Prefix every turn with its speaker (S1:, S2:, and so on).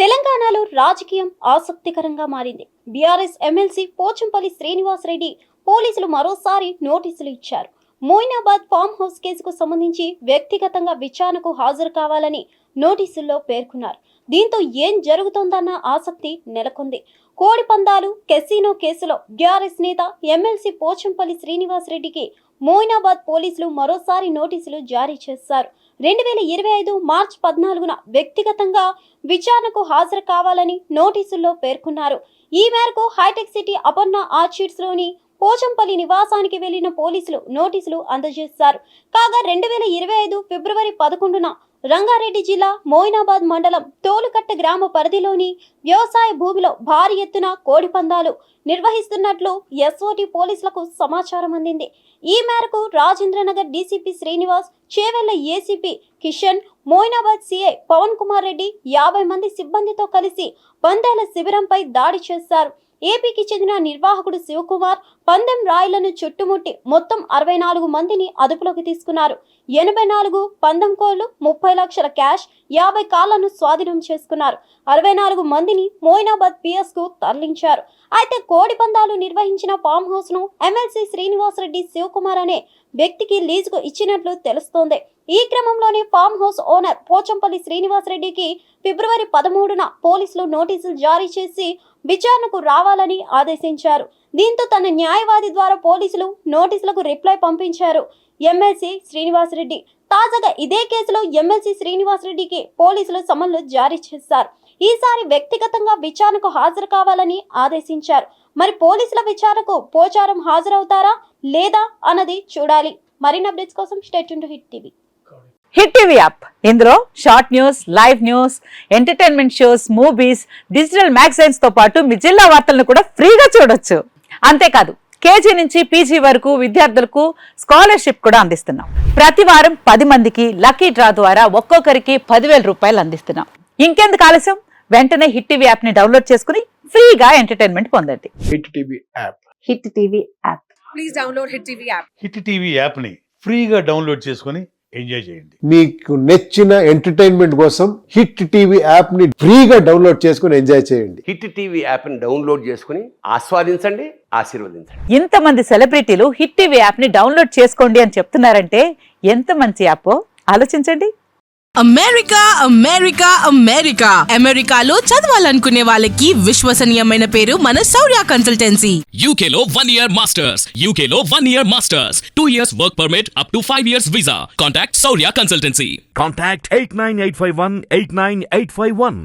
S1: తెలంగాణలో రాజకీయం ఆసక్తికరంగా మారింది. బీఆర్ఎస్ ఎమ్మెల్సీ పోచంపల్లి శ్రీనివాస్ రెడ్డి పోలీసులు మరోసారి నోటీసులు ఇచ్చారు. మోయినాబాద్ ఫామ్ హౌస్ కేసుకు సంబంధించి వ్యక్తిగతంగా విచారణకు హాజరు కావాలని నోటీసుల్లో పేర్కొన్నారు. దీంతో ఏం జరుగుతోందన్న ఆసక్తి నెలకొంది. కోడి పందాలు, కెసినో కేసులో బీఆర్ఎస్ నేత ఎమ్మెల్సీ పోచంపల్లి శ్రీనివాస్ రెడ్డికి మోయినాబాద్ పోలీసులు మరోసారి నోటీసులు జారీ చేశారు. 2025 మార్చి 14న వ్యక్తిగతంగా విచారణకు హాజరు కావాలని నోటీసుల్లో పేర్కొన్నారు. ఈ మేరకు హైటెక్ సిటీ అపర్ణ ఆర్చిడ్స్ లోని పోచంపల్లి నివాసానికి వెళ్లిన పోలీసులు నోటీసులు అందజేశారు. కాగా 2025 ఫిబ్రవరి 11న రంగారెడ్డి జిల్లా మోయినాబాద్ మండలం తోలుకట్ట గ్రామ పరిధిలోని వ్యవసాయ భూమిలో భారీ ఎత్తున కోడి పందాలు నిర్వహిస్తున్నట్లు ఎస్ఓటి పోలీసులకు సమాచారం అందింది. ఈ మేరకు Rajendranagar DCP Srinivas, Chevella ACP Kishan, Moinabad CI Pawan Kumar Reddy 50 మంది సిబ్బందితో కలిసి పందేల శిబిరంపై దాడి చేశారు. ఏపీకి చెందిన నిర్వాహకుడు శివకుమార్ పందెం రాయిలను చుట్టుముట్టి మొత్తం 64 మందిని అదుపులోకి తీసుకున్నారు. 84 పందెం కోళ్లు, 30 లక్షల క్యాష్, 50 కార్లను స్వాధీనం చేసుకున్నారు. 64 మందిని మోయినాబాద్ పిఎస్ కు తరలించారు. అయితే కోడి పందాలు నిర్వహించిన ఫామ్ హౌస్ ను ఎమ్మెల్సీ శ్రీనివాస్ రెడ్డి శివకుమార్ అనే వ్యక్తికి లీజుకు ఇచ్చినట్లు తెలుస్తోంది. ఈ క్రమంలోనే farm house owner Pochampally Srinivas రెడ్డికి ఫిబ్రవరి 13న పోలీసులు నోటీసులు జారీ చేసి విచారణకు రావాలని ఆదేశించారు. దీంతో తన న్యాయవాది ద్వారా పోలీసులు నోటీసులకు రిప్లై పంపించారు. ఎమ్మెల్సీ శ్రీనివాస్ రెడ్డి తాజాగా ఇదే కేసులో ఎమ్మెల్సీ శ్రీనివాస్ రెడ్డికి పోలీసులు సమన్లు జారీ చేశారు. ఈసారి వ్యక్తిగతంగా విచారణకు హాజరు కావాలని ఆదేశించారు. మరి పోలీసుల విచారణకు పోచారం హాజరవుతారా లేదా అన్నది చూడాలి. మరిన్ని అప్డేట్స్ కోసం stay tuned to hit TV.
S2: Hit TV app ఇందులో short news, live news, entertainment shows, movies, digital magazines తో పాటు మీ జిల్లా వార్తలను కూడా ఫ్రీగా చూడొచ్చు. అంతేకాదు కేజీ నుంచి పీజీ వరకు విద్యార్థులకు స్కాలర్షిప్ కూడా అందిస్తున్నాం. ప్రతి వారం 10 మందికి లక్కీ డ్రా ద్వారా ఒక్కొక్కరికి 10,000 రూపాయలు అందిస్తున్నాం. ఇంకెందుకు ఆలస్యం, వెంటనే హిట్ టీవీ యాప్ ని డౌన్లోడ్ చేసుకుని ఫ్రీగా ఎంటర్టైన్మెంట్ పొందండి.
S3: Hit TV app.
S2: Hit TV app.
S4: Please download hit TV app.
S5: Hit TV app ని ఫ్రీగా డౌన్లోడ్ చేసుకుని ఎంజాయ్ చేయండి.
S3: మీకు నచ్చిన ఎంటర్టైన్మెంట్ కోసం హిట్ టీవీ యాప్ ని ఫ్రీగా డౌన్లోడ్ చేసుకుని ఎంజాయ్ చేయండి.
S6: హిట్ టీవీ యాప్ ని డౌన్లోడ్ చేసుకుని ఆస్వాదించండి, ఆశీర్వదించండి.
S2: ఇంతమంది సెలబ్రిటీలు హిట్ టీవీ యాప్ ని డౌన్లోడ్ చేసుకోండి అని చెప్తున్నారంటే ఎంత మంచి యాప్ ఆలోచించండి.
S4: అమెరికా అమెరికా అమెరికా అమెరికాలో చదవాలనుకునే వాళ్ళకి విశ్వసనీయమైన పేరు మన శౌర్య కన్సల్టెన్సీ.
S7: UK లో 1 year masters, UK లో 1 year masters, 2 years work permit up to 5 years visa. Contact Saurya Consultancy.
S8: Contact 89851 89851.